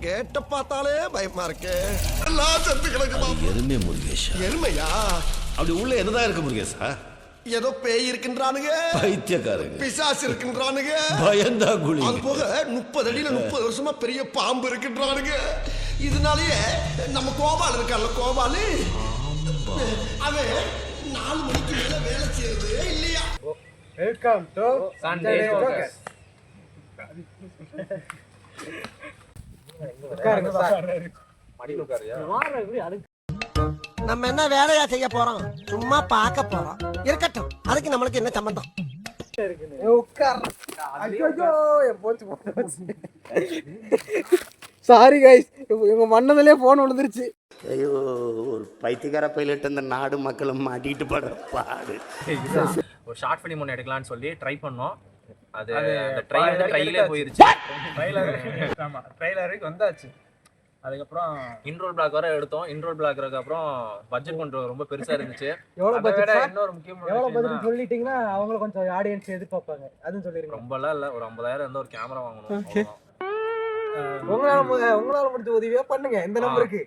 கேட்ட பார்த்தாலே பயமா இருக்கு. எல்லாம் செத்து கிடக்குமா? எருமை முருகேஷ். எருமையா? அப்படி உள்ள என்னதான் இருக்கு முருகேஷா? ஏதோ பேய் இருக்கின்றானுங்க, பைத்தியக்காரங்க, பிசாசு இருக்கின்றானுங்க, பயந்தா குழி. அது போக 30 அடியில 30 வருஷமா பெரிய பாம்பு இருக்கின்றானுங்க. இதனாலயே நம்ம கோபால் இருக்கார்ல, கோபாலு, அவன் 4 மணிக்கு மேல வேலை செய்யறது இல்லையா? Welcome to Sunday talks. நம்ம என்ன வேலையா செய்ய போறோம்? சும்மா பார்க்க போறோம். இருக்கட்டும், அதுக்கு நம்மளுக்கு என்ன சம்பந்தம்? சாரி கைஸ், இவங்க மன்னதிலே போன் விழுந்துருச்சு. ஐயோ, ஒரு பைத்தியக்கார பைலட் இந்த நாடு மக்களும் மாட்டிட்டு படுற பாடு. ஒரு ஷார்ட் ஃபிலிம் ஒன்று எடுக்கலாம்னு சொல்லி ட்ரை பண்ணோம். அது ட்ரைலரே போயிருச்சு. ட்ரைலருக்கு வந்தாச்சு. அதுக்கப்புறம் இன்ட்ரோல் பிளாக் வர எடுத்தோம். இன்ட்ரோல் பிளாக்க்கு அப்புறம் பட்ஜெட் கொஞ்சம் ரொம்ப பெருசா இருந்துச்சு. எவ்வளவு பட்ஜெட்? இன்னொரு முக்கியமான பட்ஜெட் சொல்லிட்டீங்கன்னா அவங்க கொஞ்சம் ஆடியன்ஸ் எதிர்பார்ப்பாங்க. அதுவும் சொல்லிருங்க. ரொம்பலாம் இல்ல, ஒரு 50,000 இருந்தா ஒரு கேமரா வாங்கணும். உங்களால முடிஞ்ச உதவியா பண்ணுங்க. இந்த நம்பருக்கு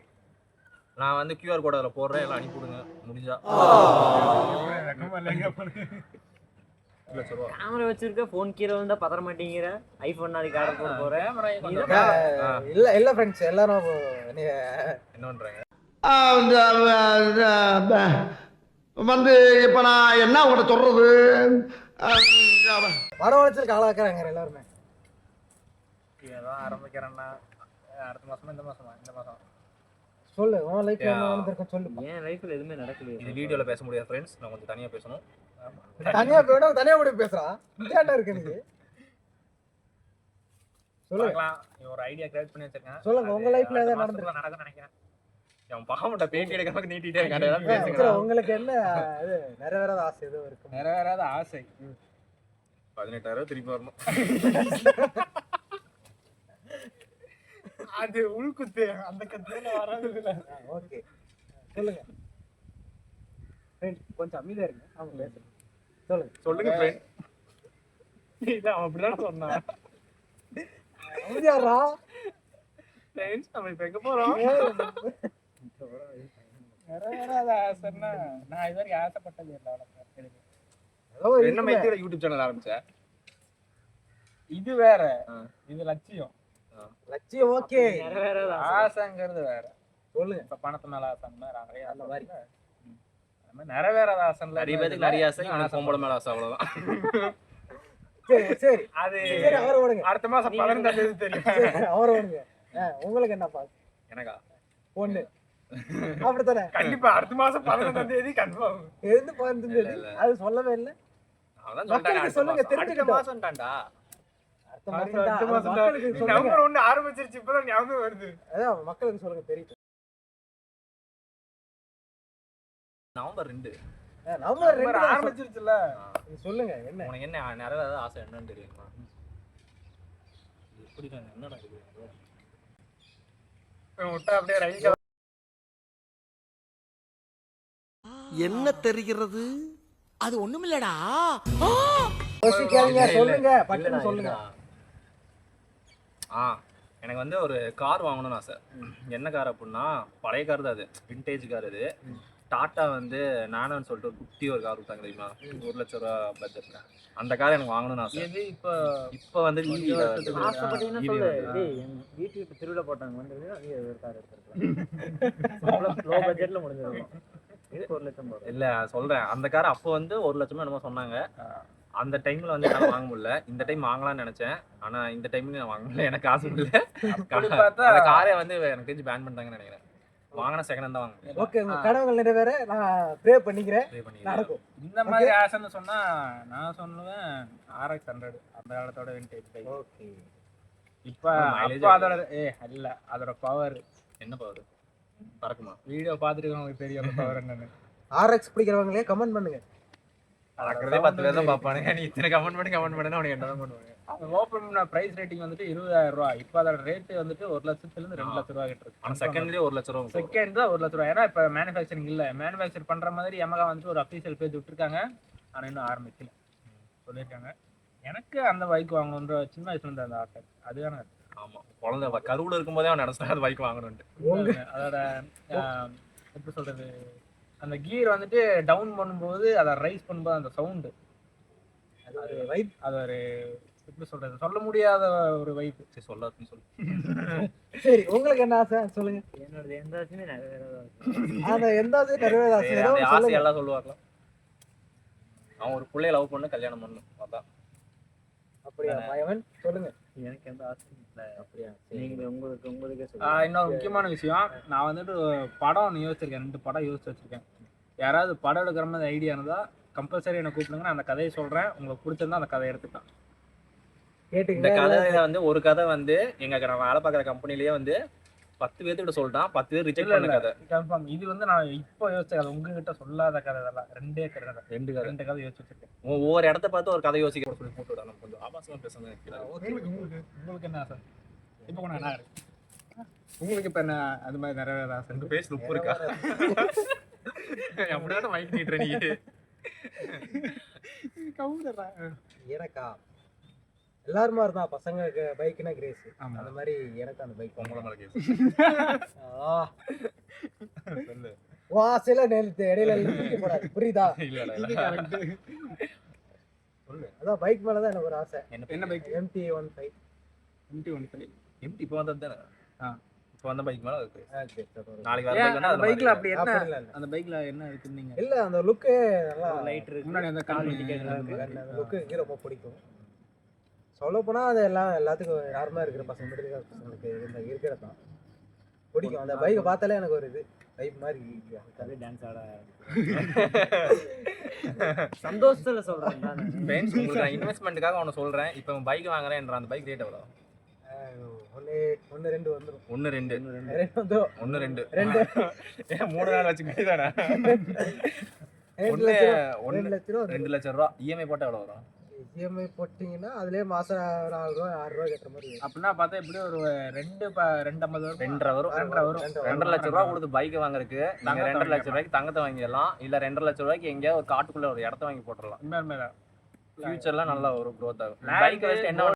நான் வந்து QR கோட் அதில் போடுறேன், எல்லாம் அனுப்பி விடுங்க முடிஞ்சா. கேமரா வச்சிருக்க, போன் கீழே வந்தா பதற மாட்டேங்கிற. ஐபோன் நாளைக்கு ஆர்டர் போட போறேன். இல்ல ஃப்ரெண்ட்ஸ் எல்லாரும் என்ன பண்றாங்க வந்து இப்ப நான் என்ன உங்கள்கிட்ட சொல்றது? வரவழைச்சல் காலாக்குறாங்க எல்லாருமே. ஏதோ ஆரம்பிக்கிறேன்னா அடுத்த மாசமா இந்த மாசம் சொல்லு, உன் லைஃப்ல என்ன நடந்திருக்கு சொல்லு. என் லைஃப்ல எதுவுமே நடக்கலையே. இது வீடியோல பேச முடியாது ஃப்ரெண்ட்ஸ், நான் கொஞ்சம் தனியா பேசணும். தனியா போய்டும், தனியா போய் பேசுறான். இதாண்டா இருக்கு நீங்க. சொல்லுங்க, ஒரு ஐடியா கிரியேட் பண்ணி வச்சிருக்கேன். சொல்லுங்க, உங்க லைஃப்ல என்ன நடந்துருக்கு? நடக்கும்னு நினைக்கிறேன். அவன் பாவம்டா பேட்டி எடுக்கிறதுக்கு நீட்டிட்டே இருக்கான். ஏதாவது பேசுங்க. உங்களுக்கு என்ன இது நிறைவேறாத ஆசை ஏதோ இருக்கு? நிறைவேறாத ஆசை 18,000 திருப்பி வரணும். அது உள்குத்து, அந்த கத்துல வராது இல்ல. ஓகே சொல்லுங்க ஃப்ரெண்ட், கொஞ்சம் அமைதியா இருங்க. அவங்க பேசுங்க. சொல்லுங்க ஃப்ரெண்ட். இல்ல அவன் அப்படிதான் சொன்னான். அமைதியாரா ஃப்ரெண்ட்ஸ், நம்ம இப்ப எங்க போறோம்? நிறைவேறாத ஆசைன்னா நான் இது வரைக்கும் ஆசைப்பட்டது இல்லை. என்ன மைத்தியோட யூடியூப் சேனல் ஆரம்பிச்ச? இது வேற, இது லட்சியம். லட்சியம் ஓகே, ஆசைங்கிறது வேற. சொல்லுங்க, இப்ப பணத்து மேல ஆசை அந்த மாதிரி நிறைவேறாத ஆசை. நிறைய பேருக்கு நிறைய ஆசை, எனக்கு பொம்பளை மேல ஆசை, அவ்வளவுதான். சரி அது அவரை விடுங்க. அடுத்த மாசம் 15ஆம் தேதி தெரியும். அவரை விடுங்க. உங்களுக்கு என்ன பாஸ்? எனக்கா பொண்ணு அப்படித்தானே? கண்டிப்பா அடுத்த மாசம் 15ஆம் தேதி கன்ஃபார்ம். எது 15ஆம் தேதி? அது சொல்லவே இல்லை. அவதான் சொல்றாங்க. சொல்லுங்க, அடுத்த மாசம்டாண்டா. அடுத்த மாசம் நவம்பர் 1 ஆரம்பிச்சிருச்சு. இப்பதான் ஞாபகம் வருது. அதான் மக்களுக்கு சொல்லுங்க தெரியும். November 2 November 2 ஆரம்பிச்சிருச்சுல. சொல்லுங்க, என்ன உனக்கு என்ன நிறைவேறாத ஆசை என்னன்னு தெரியுமா? எப்படி என்னடா இது? விட்டா அப்படியே ரைட். என்ன தெரிகிறது? அது ஒண்ணுமில்லடா. சொல்லுங்க, பட்டுன்னு சொல்லுங்க. எனக்கு வந்து ஒரு கார் வாங்கணும்னு ஆசை. என்ன கார் அப்படின்னா, பழைய கார் தான், அது விண்டேஜ் கார். அது டாட்டா வந்து நானோன்னு சொல்லிட்டு ஒரு குட்டி ஒரு கார் கொடுத்தாங்க தெரியுமா, 1 லட்ச ரூபா பட்ஜெட்ல. அந்த கார் எனக்கு வாங்கணும்னு ஆசை. இப்போ வந்து வீட்டுக்கு திருவிழா போட்டாங்க வந்து ஒரு கார் எடுத்துருக்கலாம். லோ பட்ஜெட்ல முடிஞ்சிருக்கும். 1 லட்சம் போதும் இல்ல சொல்றேன். அந்த கார் அப்போ வந்து 1 லட்சமா என்னமோ சொன்னாங்க. அந்த டைம்ல வந்து என்னால வாங்க முடியல. இந்த டைம் வாங்கலாம்னு நினைச்சேன், ஆனா இந்த டைம்ல நான் வாங்க முடியல. எனக்கு காசு இல்ல. அந்த காரை வந்து எனக்கு தெரிஞ்சு பேன் பண்ணிட்டாங்கன்னு நினைக்கிறேன். வாங்கினா செகண்ட் ஹேண்ட் தான் வாங்க. ஓகே, உங்க கனவுகள் நிறைவேற நான் ப்ரே பண்ணிக்கிறேன். நடக்கும். இந்த மாதிரி ஆசைன்னு சொன்னா நான் சொல்லுவேன் RX 100, அந்த காலத்தோட விண்டேஜ் பைக். ஓகே, இப்போ அதோட இல்ல, அதோட பவர் என்ன பவர்? பறக்குமா? வீடியோ பார்த்துட்டு உங்களுக்கு தெரியும் அந்த பவர் என்னன்னு. RX பிடிக்கிறவங்களே கமெண்ட் பண்ணுங்க. பறக்கிறதே 10 பேர் தான் பார்ப்பானுங்க. நீ இத்தனை கமெண்ட் பண்ணா உனக்கு என்ன தான் பண்ணுவாங்க? ஓப்பன் பிரைஸ் ரேட்டிங் வந்துட்டு 20,000 ரூபாய். இப்போ அதோட ரேட் வந்துட்டு 1 லட்சத்துல 2 லட்ச ரூபாய் கிட்ட இருக்கு. ஆனா செகண்ட்லயே 1 லட்ச ரூபாய். செகண்ட் தான் 1 லட்ச ரூபாய். ஏன்னா இப்போ மேனுஃபேக்சரிங் இல்ல. மேனுஃபேக்சர் பண்ற மாதிரி Yamaha வந்துட்டு ஒரு அஃபீஷியல் பேஜ் விட்டுருக்காங்க, ஆனா இன்னும் ஆரம்பிக்கல சொல்லியிருக்காங்க. எனக்கு அந்த பைக் வாங்கணுன்ற சின்ன வயசுல இருந்து அந்த ஆசை. அதுதானே. ஆமா, குழந்தை கருவுல இருக்கும்போதே அவன் நினைச்சிட்டா அது பைக் வாங்கணும்ட்டு. அதோட எப்படி சொல்றது, அந்த கீர் வந்துட்டு டவுன் பண்ணும்போது அதை ரைஸ் பண்ணும்போது அந்த சவுண்டு, அது வைப், அது ஒரு எப்படி சொல்றது, சொல்ல முடியாத ஒரு வைப். சரி சொல்லாதுன்னு சொல்லு. சரி, உங்களுக்கு என்ன ஆசை சொல்லுங்க. என்னோட எந்த ஆசையுமே நிறைவேறாத அந்த எந்த ஆசையும் நிறைவேறாத ஆசை ஏதோ அந்த ஆசை சொல்லுங்க. எல்லாம் சொல்லுவாங்களா? அவன் ஒரு பிள்ளைய லவ் பண்ணு, கல்யாணம் பண்ணணும், அதான். அப்படியா பயவன் சொல்லுங்க. எனக்கு எந்த ஆசையும் இல்லை. அப்படியா, நீங்க உங்களுக்கே சொல்லுங்க. இன்னொரு முக்கியமான விஷயம், நான் வந்துட்டு படம் ஒன்று யோசிச்சிருக்கேன், 2 படம் யோசிச்சு வச்சிருக்கேன். யாராவது படம் எடுக்கிற மாதிரி ஐடியா இருந்தா கம்பல்சரி என்னை கூப்பிடுங்க, நான் அந்த கதையை சொல்றேன். உங்களுக்கு பிடிச்சிருந்தா அந்த கதையை எடுத்துக்கலாம். இந்த கேட்டுக்கங்க. கதையில வந்து ஒரு கதை வந்து எங்க நான் வேலை பார்க்குற கம்பெனிலேயே வந்து 10 பேர்த்துக்கிட்ட சொல்லிட்டான், 10 பேர் ரிஜெக்ட் பண்ண கதை. கன்ஃபார்ம் இது வந்து நான் இப்போ யோசிச்ச கதை, உங்ககிட்ட சொல்லாத கதை. இதெல்லாம் 2 கதை, 2 கதை யோசிச்சு வச்சிருக்கேன். ஒவ்வொரு இடத்த பார்த்து ஒரு கதை யோசிக்க சொல்லி போட்டு விடா. நம்ம கொஞ்சம் ஆபாசமா பேசணும். உங்களுக்கு என்ன ஆசை? இப்போ கூட என்ன உங்களுக்கு இப்போ என்ன அது மாதிரி நிறைவேற ஆசை? ரெண்டு பேஸ் உப்பு இருக்கா? அப்படியே மைக் நீட்டுற நீ. எனக்கா எல்லாரும் மாதிரி தான், பசங்களுக்கு பைக்னா கிரேஸ். ஆமா. அந்த மாதிரி எனக்கு அந்த பைக் உங்கள மேல கேஸ். சொல்லு. வா சில நேரத்து இடையில தூக்கி போடாது, புரியுதா? இல்ல. அதான் பைக் மேலதான் எனக்கு ஒரு ஆசை. என்ன பைக்? MT-15. MT-15. எம்டி இப்போ வந்தது தானே? இப்போ வந்த பைக் மேல இருக்கு. நாளைக்கு ஏன் வர அந்த பைக்ல அப்படி என்ன, அப்படிலாம் இல்ல. அந்த பைக்ல என்ன வச்சிருந்தீங்க? இல்ல அந்த லுக்கு நல்லா லைட் இருக்கு, முன்னாடி அந்த கால் அந்த லுக்கு எனக்கு ரொம்ப பிடிக்கும். சொல்ல போனா அது எல்லாத்துக்கும் நார்மலா இருக்கிற பசங்க, மிடில் கிளாஸ் பசங்களுக்கு இருக்கிறது தான் பிடிக்கும். அந்த பைக்கை பார்த்தாலே எனக்கு ஒரு இது பைக் மாதிரி டான்ஸ் ஆட சந்தோஷத்துல சொல்றேன். ஃப்ரெண்ட்ஸ் உங்களுக்கு நான் இன்வெஸ்ட்மென்ட்டுக்காக ஒன்று சொல்றேன். இப்போ பைக் வாங்குறேன்ற அந்த பைக் ரேட் எவ்வளோ? 1-2 வந்துரும். 1-2 2 வந்துரும். 1-2 2 ஏன் 3 நாள் வச்சு கட்டிதானே? 2 லட்சம் 2 லட்சம் ரூபா இஎம்ஐ போட்டால் எவ்வளோ வரும்? இஎம்ஐ போட்டீங்கன்னா அதுலயே மாசம் 4 ரூபா 6 ரூபா கட்டுற மாதிரி இருக்கும். அப்படின்னா பார்த்தா எப்படி ஒரு 2.50 வரும். 2.5 வரும். 2.5 லட்சம் ரூபா கொடுத்து பைக் வாங்குறதுக்கு நீங்க 2.5 லட்சம் ரூபாய்க்கு தங்கத்தை வாங்கிடலாம், இல்ல 2.5 லட்சம் ரூபாய்க்கு எங்கேயாவது ஒரு காட்டுக்குள்ள ஒரு இடத்த வாங்கி போட்டுடலாம். உண்மையா ஃபியூச்சர்ல நல்ல ஒரு growth ஆகும். பைக் வச்சு என்ன